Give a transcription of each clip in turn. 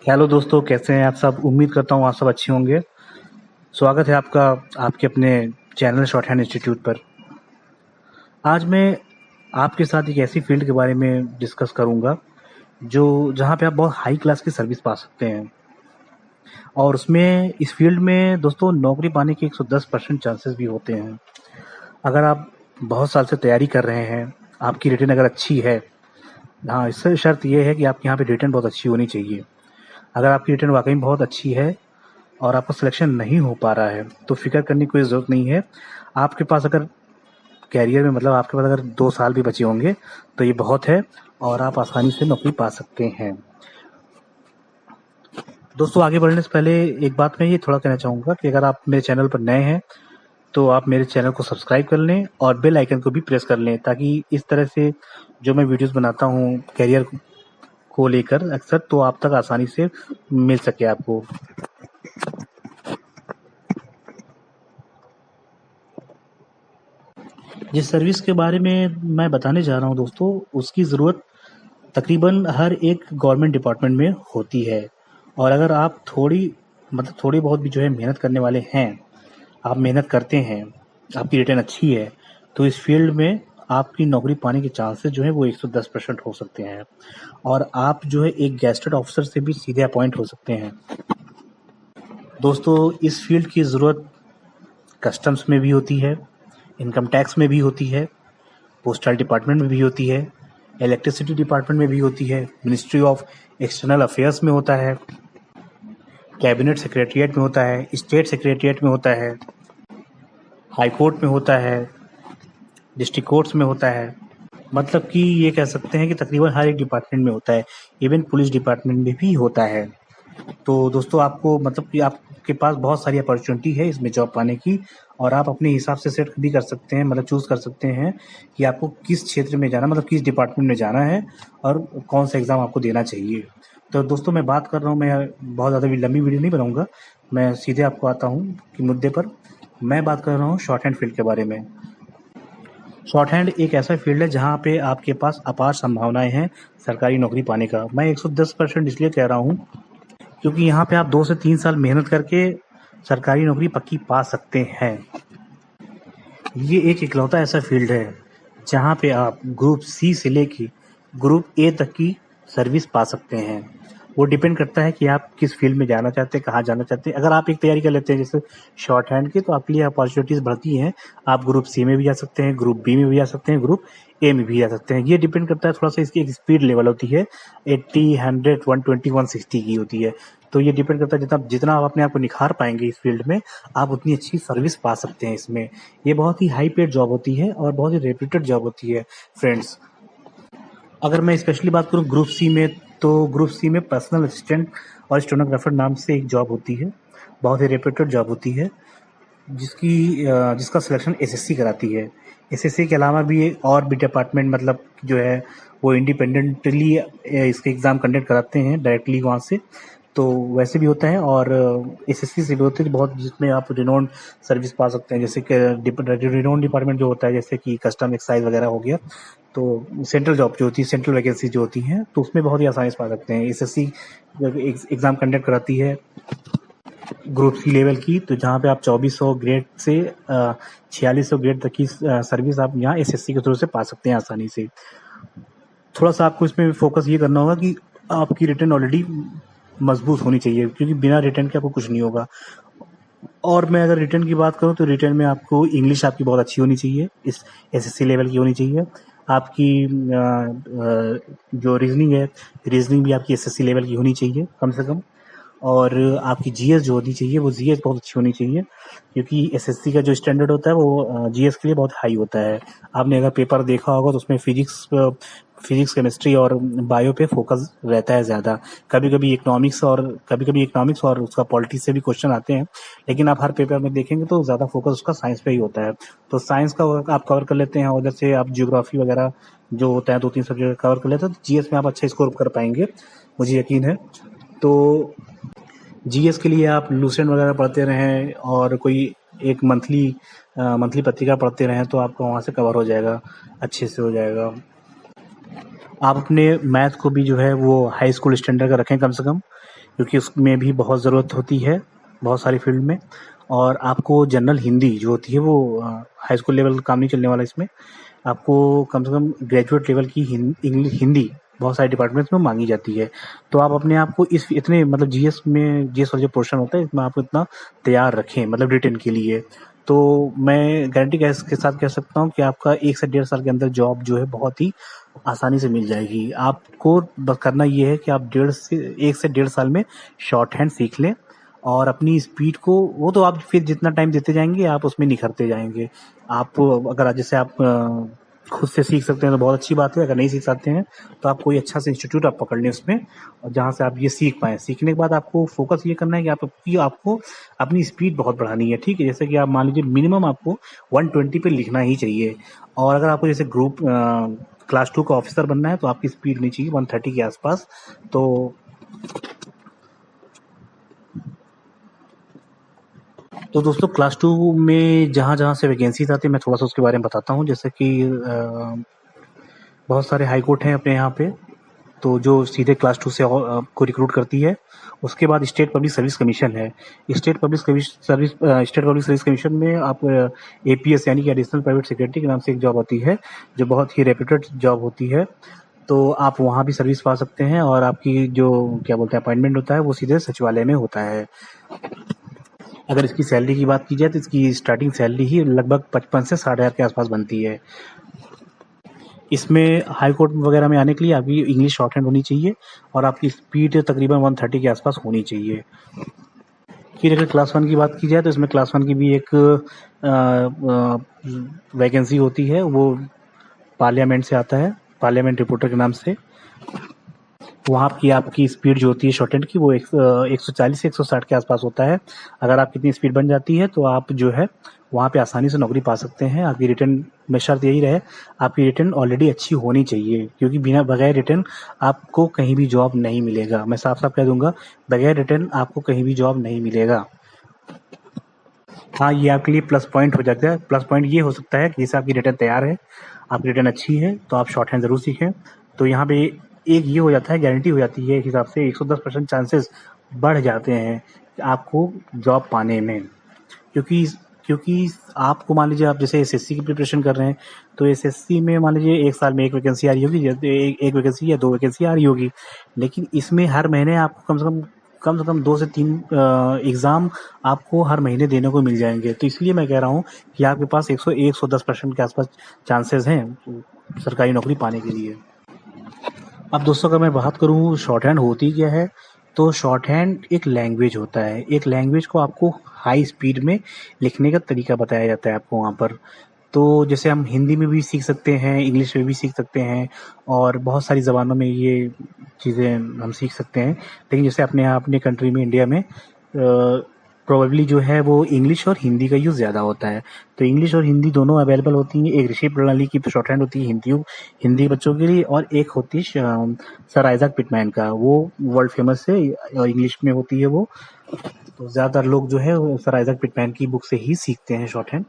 Hello दोस्तों, कैसे हैं आप सब। उम्मीद करता हूँ आप सब अच्छे होंगे। स्वागत है आपका आपके अपने चैनल शॉर्ट हैंड इंस्टीट्यूट पर। आज मैं आपके साथ एक ऐसी फील्ड के बारे में डिस्कस करूंगा जो जहाँ पे आप बहुत हाई क्लास की सर्विस पा सकते हैं। और उसमें इस फील्ड में दोस्तों नौकरी पाने के 110% चांसेस भी होते हैं। अगर आप बहुत साल से तैयारी कर रहे हैं, आपकी रिटर्न अगर अच्छी है, हाँ, इससे शर्त ये है कि आपके यहाँ पे रिटर्न बहुत अच्छी होनी चाहिए। अगर आपकी रिटर्न वाकई में बहुत अच्छी है और आपका सिलेक्शन नहीं हो पा रहा है तो फिक्र करने की कोई ज़रूरत नहीं है। आपके पास अगर कैरियर में मतलब आपके पास अगर 2 साल भी बचे होंगे तो ये बहुत है और आप आसानी से नौकरी पा सकते हैं। दोस्तों, आगे बढ़ने से पहले एक बात मैं ये थोड़ा कहना चाहूँगा कि अगर आप मेरे चैनल पर नए हैं तो आप मेरे चैनल को सब्सक्राइब कर लें और बेल आइकन को भी प्रेस कर लें, ताकि इस तरह से जो मैं वीडियोस बनाता हूँ कैरियर को लेकर अक्सर, तो आप तक आसानी से मिल सके आपको। जिस सर्विस के बारे में मैं बताने जा रहा हूँ दोस्तों, उसकी ज़रूरत तकरीबन हर एक गवर्नमेंट डिपार्टमेंट में होती है। और अगर आप थोड़ी बहुत भी जो है मेहनत करने वाले हैं, आप मेहनत करते हैं, आपकी रिटर्न अच्छी है, तो इस फील्ड में आपकी नौकरी पाने के चांसेस जो है वो 110% हो सकते हैं। और आप जो है एक गैजेटेड ऑफिसर से भी सीधे अपॉइंट हो सकते हैं। दोस्तों, इस फील्ड की ज़रूरत कस्टम्स में भी होती है, इनकम टैक्स में भी होती है, पोस्टल डिपार्टमेंट में भी होती है, इलेक्ट्रिसिटी डिपार्टमेंट में भी होती है, मिनिस्ट्री ऑफ एक्सटर्नल अफेयर्स में होता है, कैबिनेट सेक्रेटरीट में होता है, स्टेट सेक्रेटरीट में होता है, हाई कोर्ट में होता है, डिस्ट्रिक्ट कोर्ट्स में होता है। मतलब कि ये कह सकते हैं कि तकरीबन हर एक डिपार्टमेंट में होता है। इवन पुलिस डिपार्टमेंट में भी होता है। तो दोस्तों, आपको मतलब कि आपके पास बहुत सारी अपॉर्चुनिटी है इसमें जॉब पाने की, और आप अपने हिसाब से सेट भी कर सकते हैं, मतलब चूज़ कर सकते हैं कि आपको किस क्षेत्र में जाना, मतलब किस डिपार्टमेंट में जाना है और कौन सा एग्ज़ाम आपको देना चाहिए। तो दोस्तों, मैं बात कर रहा हूँ, मैं बहुत ज़्यादा भी लंबी वीडियो नहीं बनाऊँगा, मैं सीधे आपको आता हूँ कि मुद्दे पर। मैं बात कर रहा हूँ शॉर्ट हैंड फील्ड के बारे में। शॉर्ट हैंड एक ऐसा फील्ड है जहाँ पे आपके पास अपार संभावनाएँ हैं सरकारी नौकरी पाने का। मैं 110% इसलिए कह रहा हूँ क्योंकि यहाँ पे आप 2 से 3 साल मेहनत करके सरकारी नौकरी पक्की पा सकते हैं। ये एक इकलौता ऐसा फील्ड है जहाँ पे आप ग्रुप सी से लेके ग्रुप ए तक की सर्विस पा सकते हैं। वो डिपेंड करता है कि आप किस फील्ड में जाना चाहते हैं, कहाँ जाना चाहते हैं। अगर आप एक तैयारी कर लेते हैं जैसे शॉर्ट हैंड की, तो आपके लिए अपॉर्चुनिटीज़ बढ़ती हैं। आप ग्रुप सी में भी जा सकते हैं, ग्रुप बी में भी जा सकते हैं, ग्रुप ए में भी जा सकते हैं। ये डिपेंड करता है, थोड़ा सा इसकी एक स्पीड लेवल होती है, 80, 100, 120, 160 की होती है। तो ये डिपेंड करता है, जितना जितना आप अपने आप को निखार पाएंगे इस फील्ड में, आप उतनी अच्छी सर्विस पा सकते हैं इसमें। ये बहुत ही हाई पेड जॉब होती है और बहुत ही रेप्यूटेड जॉब होती है फ्रेंड्स। अगर मैं स्पेशली बात करूँ ग्रुप सी में, तो ग्रुप सी में पर्सनल असिस्टेंट और स्टेनोग्राफर नाम से एक जॉब होती है। बहुत ही रेप्यूटेड जॉब होती है, जिसका सिलेक्शन एसएससी कराती है। एसएससी के अलावा भी और भी डिपार्टमेंट मतलब जो है वो इंडिपेंडेंटली इसके एग्ज़ाम कंडक्ट कराते हैं डायरेक्टली वहाँ से। तो वैसे भी होता है और एसएससी से भी होते हैं बहुत, जिसमें आप रिनोन्ड सर्विस पा सकते हैं। जैसे कि रिनोन्ड डिपार्टमेंट जो होता है, जैसे कि कस्टम एक्साइज वगैरह हो गया, तो सेंट्रल जॉब जो होती है, सेंट्रल वैकेंसी जो होती हैं, तो उसमें बहुत ही आसानी से पा सकते हैं। एसएससी एग्ज़ाम कंडक्ट कराती है ग्रुप सी लेवल की, तो जहाँ पे आप 2400 ग्रेड से 4600 ग्रेड तक की सर्विस आप यहाँ एसएससी के थ्रू से पा सकते हैं आसानी से। थोड़ा सा आपको इसमें फोकस ये करना होगा कि आपकी रिटर्न ऑलरेडी मजबूत होनी चाहिए, क्योंकि बिना रिटर्न के आपको कुछ नहीं होगा। और मैं अगर रिटर्न की बात करूँ तो रिटर्न में आपको इंग्लिश आपकी बहुत अच्छी होनी चाहिए, इस एसएससी लेवल की होनी चाहिए। आपकी जो रीजनिंग है, रीजनिंग भी आपकी एसएससी लेवल की होनी चाहिए कम से कम। और आपकी जीएस जो होनी चाहिए वो जीएस बहुत अच्छी होनी चाहिए, क्योंकि एसएससी का जो स्टैंडर्ड होता है वो जीएस के लिए बहुत हाई होता है। आपने अगर पेपर देखा होगा तो उसमें फिजिक्स केमिस्ट्री और बायो पे फोकस रहता है ज़्यादा। कभी कभी इकोनॉमिक्स और उसका पॉलिटिक्स से भी क्वेश्चन आते हैं, लेकिन आप हर पेपर में देखेंगे तो ज़्यादा फोकस उसका साइंस पे ही होता है। तो साइंस का आप कवर कर लेते हैं, उधर से आप जियोग्राफी वगैरह जो होता है 2-3 सब्जेक्ट कवर कर लेते हैं, तो जीएस में आप अच्छा स्कोर कर पाएंगे, मुझे यकीन है। तो जीएस के लिए आप लूसेंट वगैरह पढ़ते रहें और कोई एक मंथली पत्रिका पढ़ते रहें, तो आपका वहाँ से कवर हो जाएगा, अच्छे से हो जाएगा। आप अपने मैथ को भी जो है वो हाई स्कूल स्टैंडर्ड का रखें कम से कम, क्योंकि उसमें भी बहुत ज़रूरत होती है बहुत सारी फील्ड में। और आपको जनरल हिंदी जो होती है वो हाई स्कूल लेवल काम नहीं चलने वाला इसमें। आपको कम से कम ग्रेजुएट लेवल की हिंदी बहुत सारे डिपार्टमेंट्स में मांगी जाती है। तो आप अपने आप को इस इतने मतलब जीएस वाला जो पोर्शन होता है इसमें आपको इतना तैयार रखें मतलब रिटेन के लिए। तो मैं गारंटी के साथ कह सकता हूँ कि आपका 1 से 1.5 साल के अंदर जॉब जो है बहुत ही आसानी से मिल जाएगी। आपको बस करना ये है कि आप 1 से 1.5 साल में शॉर्ट हैंड सीख लें और अपनी स्पीड को वो तो आप फिर जितना टाइम देते जाएंगे आप उसमें निखरते जाएंगे। आप अगर जैसे आप खुद से सीख सकते हैं तो बहुत अच्छी बात है। अगर नहीं सीख सकते हैं तो आप कोई अच्छा सा इंस्टीट्यूट आप पकड़ लें उसमें, और जहाँ से आप ये सीख पाएँ। सीखने के बाद आपको फ़ोकस ये करना है कि आपको अपनी स्पीड बहुत बढ़ानी है, ठीक है? जैसे कि आप मान लीजिए मिनिमम आपको 120 पे लिखना ही चाहिए। और अगर आपको जैसे क्लास 2 का ऑफिसर बनना है तो आपकी स्पीड होनी चाहिए 130 के आसपास। तो दोस्तों क्लास 2 में जहाँ-जहाँ से वैकेंसीज़ आती है मैं थोड़ा-सा उसके बारे में बताता हूँ। जैसे कि बहुत सारे हाई कोर्ट हैं अपने यहाँ पे, तो जो सीधे क्लास 2 से आपको रिक्रूट करती है। उसके बाद स्टेट पब्लिक सर्विस कमीशन है। स्टेट पब्लिक सर्विस कमीशन में आप एपीएस यानी कि एडिशनल प्राइवेट सेक्रेटरी के नाम से एक जॉब आती है, जो बहुत ही रेप्यूटेड जॉब होती है। तो आप वहाँ भी सर्विस पा सकते हैं और आपकी जो क्या बोलते हैं अपॉइंटमेंट होता है वो सीधे सचिवालय में होता है। अगर इसकी सैलरी की बात की जाए तो इसकी स्टार्टिंग सैलरी ही लगभग 55 से 60,000 के आसपास बनती है। इसमें हाई कोर्ट वगैरह में आने के लिए आपकी इंग्लिश शॉर्ट हैंड होनी चाहिए और आपकी स्पीड तकरीबन 130 के आसपास होनी चाहिए। फिर अगर क्लास 1 की बात की जाए तो इसमें क्लास 1 की भी एक वैकेंसी होती है, वो पार्लियामेंट से आता है, पार्लियामेंट रिपोर्टर के नाम से। वहाँ की आपकी स्पीड जो होती है शॉर्ट हैंड की वो 140 से 160 के आसपास होता है। अगर आपकी इतनी स्पीड बन जाती है तो आप जो है वहाँ पे आसानी से नौकरी पा सकते हैं। आपकी रिटन में शर्त यही रहे, आपकी रिटन ऑलरेडी अच्छी होनी चाहिए, क्योंकि बगैर रिटन आपको कहीं भी जॉब नहीं मिलेगा। मैं साफ-साफ कह दूँगा, बगैर रिटन आपको कहीं भी जॉब नहीं मिलेगा। हाँ, ये आपके लिए प्लस पॉइंट हो जाता है। प्लस पॉइंट ये हो सकता है कि जैसे आपकी रिटन तैयार है, आपकी रिटन अच्छी है, तो आप शॉर्ट हैंड ज़रूर सीखें। तो यहाँ पे एक ये हो जाता है, गारंटी हो जाती है एक हिसाब से 110% चांसेस बढ़ जाते हैं आपको जॉब पाने में। क्योंकि क्योंकि आपको मान लीजिए आप जैसे एसएससी की प्रिपरेशन कर रहे हैं, तो एसएससी में मान लीजिए 1 साल में 1 वैकेंसी आ रही होगी, जैसे 1 वैकेंसी या 2 वैकेंसी आ रही होगी। लेकिन इसमें हर महीने आपको कम से कम 2 से 3 एग्ज़ाम आपको हर महीने देने को मिल जाएँगे। तो इसलिए मैं कह रहा हूँ कि आपके पास 110% के आसपास चांसेस हैं सरकारी नौकरी पाने के लिए। अब दोस्तों अगर मैं बात करूँ शॉर्ट हैंड होती क्या है, तो शॉर्ट हैंड एक लैंग्वेज होता है। एक लैंग्वेज को आपको हाई स्पीड में लिखने का तरीका बताया जाता है आपको वहाँ पर। तो जैसे हम हिंदी में भी सीख सकते हैं, इंग्लिश में भी सीख सकते हैं और बहुत सारी ज़बानों में ये चीज़ें हम सीख सकते हैं। लेकिन जैसे अपने कंट्री में इंडिया में प्रोबेबली जो है वो इंग्लिश और हिंदी का यूज़ ज़्यादा होता है। तो इंग्लिश और हिंदी दोनों अवेलेबल होती हैं। एक ऋषि प्रणाली की शॉर्ट हैंड होती है हिंदी बच्चों के लिए, और एक होती है सर आइज़ैक पिटमैन का, वो वर्ल्ड फेमस है और इंग्लिश में होती है वो। तो ज़्यादातर लोग जो है वो सर आइज़ैक पिटमैन की बुक से ही सीखते हैं शॉर्ट हैंड।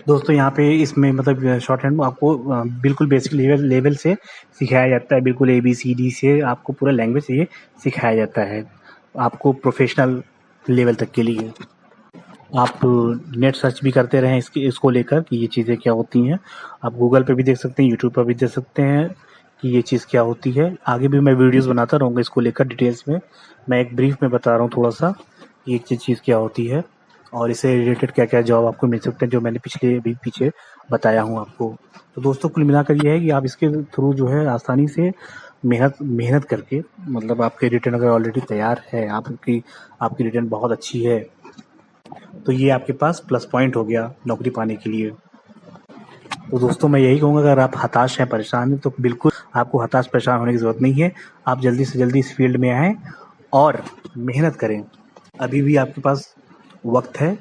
दोस्तों यहाँ पे इसमें मतलब शॉर्ट हैंड आपको बिल्कुल बेसिक लेवल से सिखाया जाता है, बिल्कुल ABCD से आपको पूरा लैंग्वेज से ये सिखाया जाता है, आपको प्रोफेशनल लेवल तक के लिए। आप नेट सर्च भी करते रहें इसको लेकर कि ये चीज़ें क्या होती हैं। आप गूगल पे भी देख सकते हैं, यूट्यूब पर भी देख सकते हैं कि ये चीज़ क्या होती है। आगे भी मैं वीडियोज़ बनाता रहूँगा इसको लेकर डिटेल्स में। मैं एक ब्रीफ में बता रहा हूँ थोड़ा-सा कि ये चीज़ क्या होती है और इससे रिलेटेड क्या-क्या जॉब आपको मिल सकते हैं, जो मैंने पीछे बताया हूँ आपको। तो दोस्तों कुल मिलाकर ये है कि आप इसके थ्रू जो है आसानी से मेहनत करके, मतलब आपकी रिटर्न अगर ऑलरेडी तैयार है, आपकी रिटर्न बहुत अच्छी है, तो ये आपके पास प्लस पॉइंट हो गया नौकरी पाने के लिए। तो दोस्तों मैं यही कहूँगा, अगर आप हताश हैं, परेशान हैं, तो बिल्कुल आपको हताश परेशान होने की ज़रूरत नहीं है। आप जल्दी से जल्दी इस फील्ड में आएँ और मेहनत करें। अभी भी आपके पास वक्त है।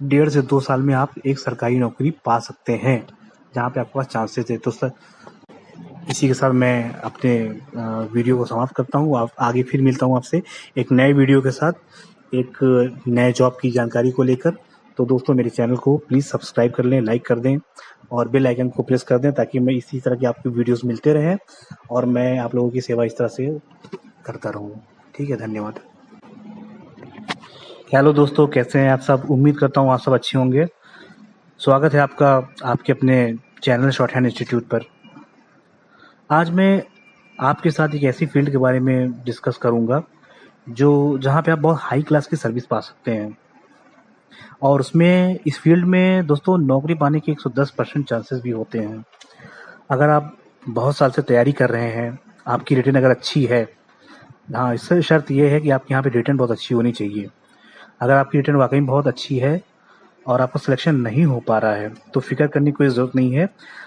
1.5 से 2 साल में आप एक सरकारी नौकरी पा सकते हैं, जहाँ पे आपके पास चांसेस है। तो सर इसी के साथ मैं अपने वीडियो को समाप्त करता हूँ। आप आगे फिर मिलता हूँ आपसे एक नए वीडियो के साथ, एक नए जॉब की जानकारी को लेकर। तो दोस्तों मेरे चैनल को प्लीज़ सब्सक्राइब कर लें, लाइक कर दें और बेल आइकन को प्रेस कर दें, ताकि मैं इसी तरह की आपकी वीडियोस मिलते रहें और मैं आप लोगों की सेवा इस तरह से करता रहूँ। ठीक है, धन्यवाद। हेलो दोस्तों, कैसे हैं आप सब? उम्मीद करता हूँ आप सब अच्छे होंगे। स्वागत है आपका आपके अपने चैनल शॉर्ट हैंड इंस्टीट्यूट पर। आज मैं आपके साथ एक ऐसी फील्ड के बारे में डिस्कस करूंगा जो जहां पे आप बहुत हाई क्लास की सर्विस पा सकते हैं, और उसमें इस फील्ड में दोस्तों नौकरी पाने के 110% चांसेस भी होते हैं। अगर आप बहुत साल से तैयारी कर रहे हैं, आपकी रिटेन अगर अच्छी है, हाँ, इससे शर्त ये है कि आपके यहाँ पे रिटेन बहुत अच्छी होनी चाहिए। अगर आपकी रिटेन वाकई में बहुत अच्छी है और आपका सिलेक्शन नहीं हो पा रहा है, तो फिक्र करने की कोई ज़रूरत नहीं है।